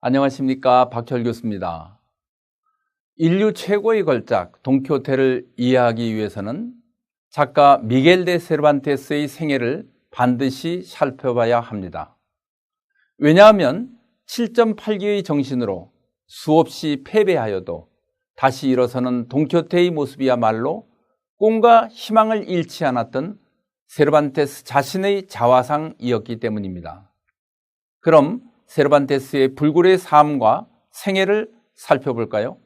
안녕하십니까, 박철 교수입니다. 인류 최고의 걸작 돈키호테를 이해하기 위해서는 작가 미겔 데 세르반테스의 생애를 반드시 살펴봐야 합니다. 왜냐하면 7.8기의 정신으로 수없이 패배하여도 다시 일어서는 돈키호테의 모습이야말로 꿈과 희망을 잃지 않았던 세르반테스 자신의 자화상이었기 때문입니다. 그럼 세르반테스의 불굴의 삶과 생애를 살펴볼까요?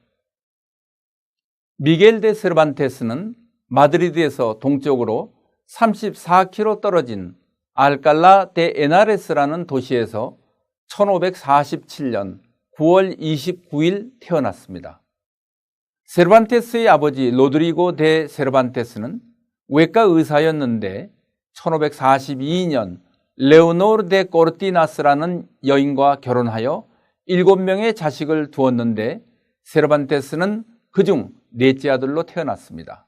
미겔 데 세르반테스는 마드리드에서 동쪽으로 34km 떨어진 알칼라 데 에나레스라는 도시에서 1547년 9월 29일 태어났습니다. 세르반테스의 아버지 로드리고 데 세르반테스는 외과 의사였는데 1542년 레오노르 데 코르티나스라는 여인과 결혼하여 7명의 자식을 두었는데 세르반테스는 그중 넷째 아들로 태어났습니다.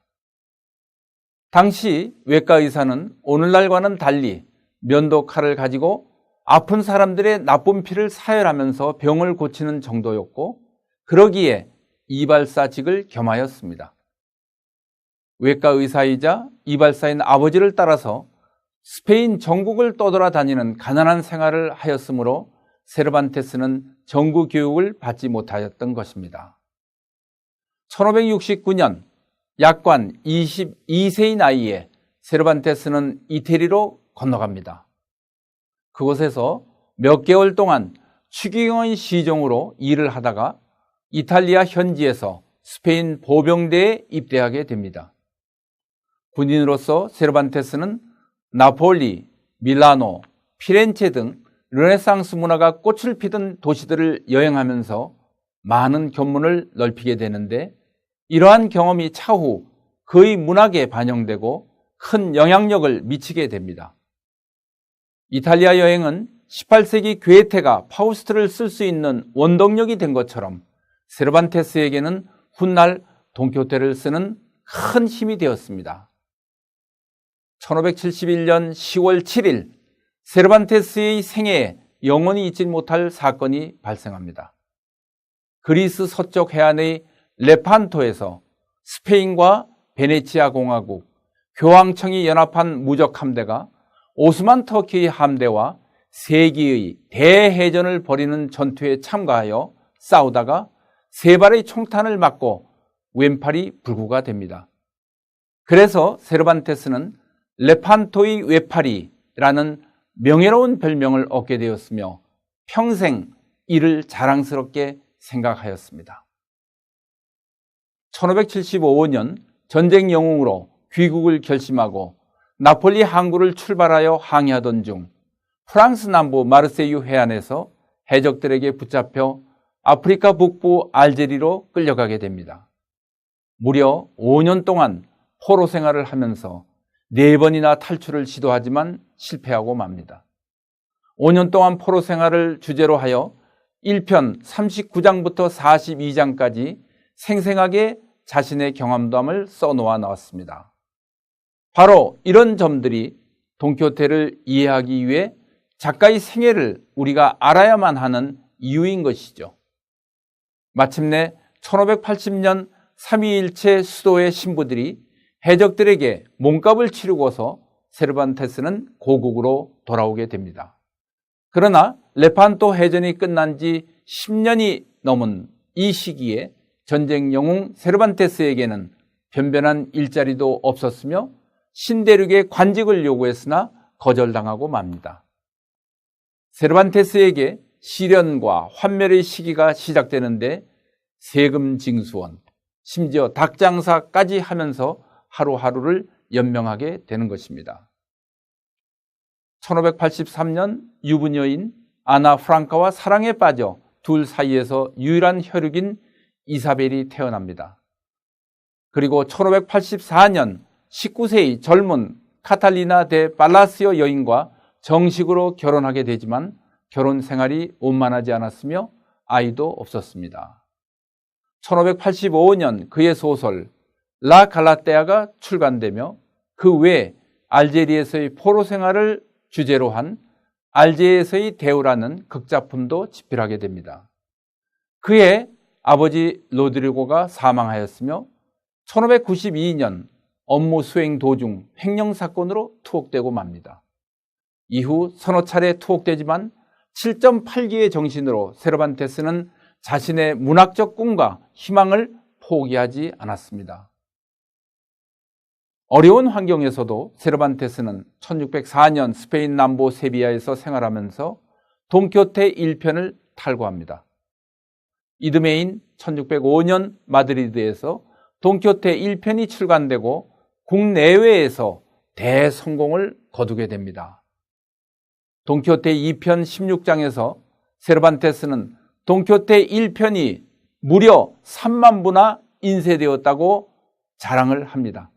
당시 외과 의사는 오늘날과는 달리 면도칼을 가지고 아픈 사람들의 나쁜 피를 사혈하면서 병을 고치는 정도였고, 그러기에 이발사직을 겸하였습니다. 외과 의사이자 이발사인 아버지를 따라서 스페인 전국을 떠돌아다니는 가난한 생활을 하였으므로 세르반테스는 정구 교육을 받지 못하였던 것입니다. 1569년 약관 22세의 나이에 세르반테스는 이태리로 건너갑니다. 그곳에서 몇 개월 동안 추기경의 시종으로 일을 하다가 이탈리아 현지에서 스페인 보병대에 입대하게 됩니다. 군인으로서 세르반테스는 나폴리, 밀라노, 피렌체 등 르네상스 문화가 꽃을 피던 도시들을 여행하면서 많은 견문을 넓히게 되는데, 이러한 경험이 차후 그의 문학에 반영되고 큰 영향력을 미치게 됩니다. 이탈리아 여행은 18세기 괴테가 파우스트를 쓸 수 있는 원동력이 된 것처럼 세르반테스에게는 훗날 돈키호테를 쓰는 큰 힘이 되었습니다. 1571년 10월 7일 세르반테스의 생애에 영원히 잊지 못할 사건이 발생합니다. 그리스 서쪽 해안의 레판토에서 스페인과 베네치아 공화국, 교황청이 연합한 무적 함대가 오스만 터키의 함대와 세기의 대해전을 벌이는 전투에 참가하여 싸우다가 세 발의 총탄을 맞고 왼팔이 불구가 됩니다. 그래서 세르반테스는 레판토의 외팔이라는 명예로운 별명을 얻게 되었으며 평생 이를 자랑스럽게 생각하였습니다. 1575년 전쟁 영웅으로 귀국을 결심하고 나폴리 항구를 출발하여 항해하던 중 프랑스 남부 마르세유 해안에서 해적들에게 붙잡혀 아프리카 북부 알제리로 끌려가게 됩니다. 무려 5년 동안 포로 생활을 하면서 4번이나 탈출을 시도하지만 실패하고 맙니다. 5년 동안 포로 생활을 주제로 하여 1편 39장부터 42장까지 생생하게 자신의 경험담을 써놓아 나왔습니다. 바로 이런 점들이 돈키호테를 이해하기 위해 작가의 생애를 우리가 알아야만 하는 이유인 것이죠. 마침내 1580년 3.2일체 수도의 신부들이 해적들에게 몸값을 치르고서 세르반테스는 고국으로 돌아오게 됩니다. 그러나 레판토 해전이 끝난 지 10년이 넘은 이 시기에 전쟁 영웅 세르반테스에게는 변변한 일자리도 없었으며 신대륙의 관직을 요구했으나 거절당하고 맙니다. 세르반테스에게 시련과 환멸의 시기가 시작되는데 세금 징수원, 심지어 닭장사까지 하면서 하루하루를 연명하게 되는 것입니다. 1583년 유부녀인 아나 프랑카와 사랑에 빠져 둘 사이에서 유일한 혈육인 이사벨이 태어납니다. 그리고 1584년 19세의 젊은 카탈리나 데 팔라시오 여인과 정식으로 결혼하게 되지만 결혼 생활이 원만하지 않았으며 아이도 없었습니다. 1585년 그의 소설 라 갈라테아가 출간되며 그 외에 알제리에서의 포로 생활을 주제로 한 알제에서의 대우라는 극작품도 집필하게 됩니다. 그해 아버지 로드리고가 사망하였으며 1592년 업무 수행 도중 횡령사건으로 투옥되고 맙니다. 이후 서너 차례 투옥되지만 7.8기의 정신으로 세르반테스는 자신의 문학적 꿈과 희망을 포기하지 않았습니다. 어려운 환경에서도 세르반테스는 1604년 스페인 남부 세비야에서 생활하면서 돈키호테 1편을 탈고합니다. 이듬해인 1605년 마드리드에서 돈키호테 1편이 출간되고 국내외에서 대성공을 거두게 됩니다. 돈키호테 2편 16장에서 세르반테스는 돈키호테 1편이 무려 3만 부나 인쇄되었다고 자랑을 합니다.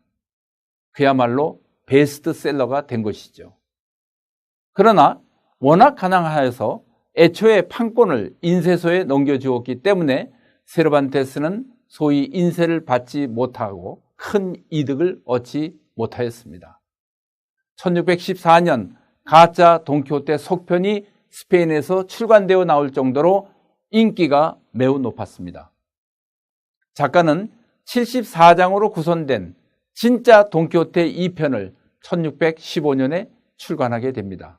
그야말로 베스트셀러가 된 것이죠. 그러나 워낙 가난하여서 애초에 판권을 인쇄소에 넘겨주었기 때문에 세르반테스는 소위 인쇄를 받지 못하고 큰 이득을 얻지 못하였습니다. 1614년 가짜 돈키호테 속편이 스페인에서 출간되어 나올 정도로 인기가 매우 높았습니다. 작가는 74장으로 구성된 진짜 돈키호테 2편을 1615년에 출간하게 됩니다.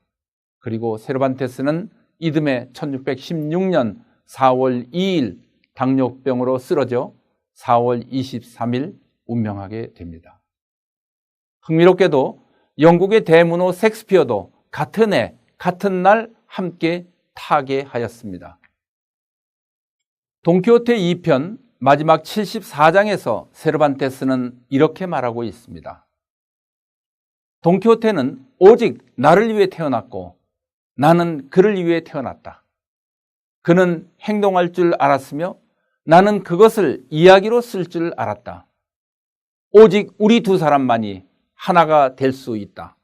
그리고 세르반테스는 이듬해 1616년 4월 2일 당뇨병으로 쓰러져 4월 23일 운명하게 됩니다. 흥미롭게도 영국의 대문호 섹스피어도 같은 해, 같은 날 함께 타계하였습니다. 돈키호테 2편 마지막 74장에서 세르반테스는 이렇게 말하고 있습니다. 돈키호테는 오직 나를 위해 태어났고 나는 그를 위해 태어났다. 그는 행동할 줄 알았으며 나는 그것을 이야기로 쓸 줄 알았다. 오직 우리 두 사람만이 하나가 될 수 있다.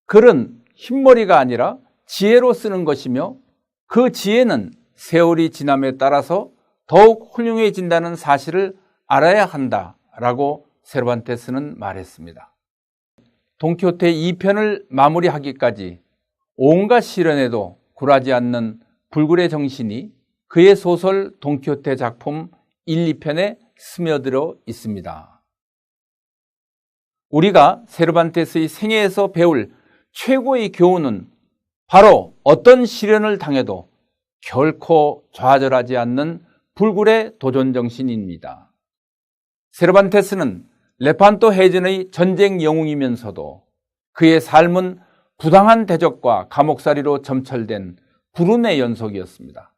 글은 흰머리가 아니라 지혜로 쓰는 것이며 그 지혜는 세월이 지남에 따라서 더욱 훌륭해진다는 사실을 알아야 한다라고 세르반테스는 말했습니다. 돈키호테 2편을 마무리하기까지 온갖 시련에도 굴하지 않는 불굴의 정신이 그의 소설 돈키호테 작품 1, 2편에 스며들어 있습니다. 우리가 세르반테스의 생애에서 배울 최고의 교훈은 바로 어떤 시련을 당해도 결코 좌절하지 않는 불굴의 도전 정신입니다. 세르반테스는 레판토 해전의 전쟁 영웅이면서도 그의 삶은 부당한 대적과 감옥살이로 점철된 불운의 연속이었습니다.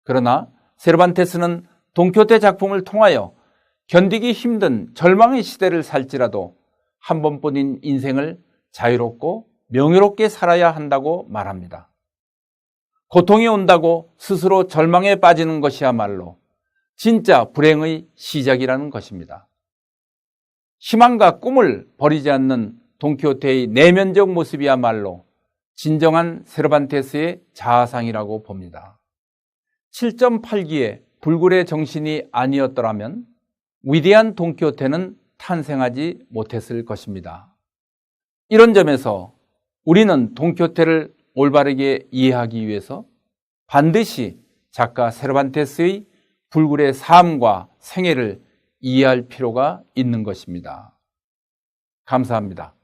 그러나 세르반테스는 돈키호테 작품을 통하여 견디기 힘든 절망의 시대를 살지라도 한 번뿐인 인생을 자유롭고 명예롭게 살아야 한다고 말합니다. 고통이 온다고 스스로 절망에 빠지는 것이야말로 진짜 불행의 시작이라는 것입니다. 희망과 꿈을 버리지 않는 돈키호테의 내면적 모습이야말로 진정한 세르반테스의 자아상이라고 봅니다. 7.8기의 불굴의 정신이 아니었더라면 위대한 돈키호테는 탄생하지 못했을 것입니다. 이런 점에서 우리는 돈키호테를 올바르게 이해하기 위해서 반드시 작가 세르반테스의 불굴의 삶과 생애를 이해할 필요가 있는 것입니다. 감사합니다.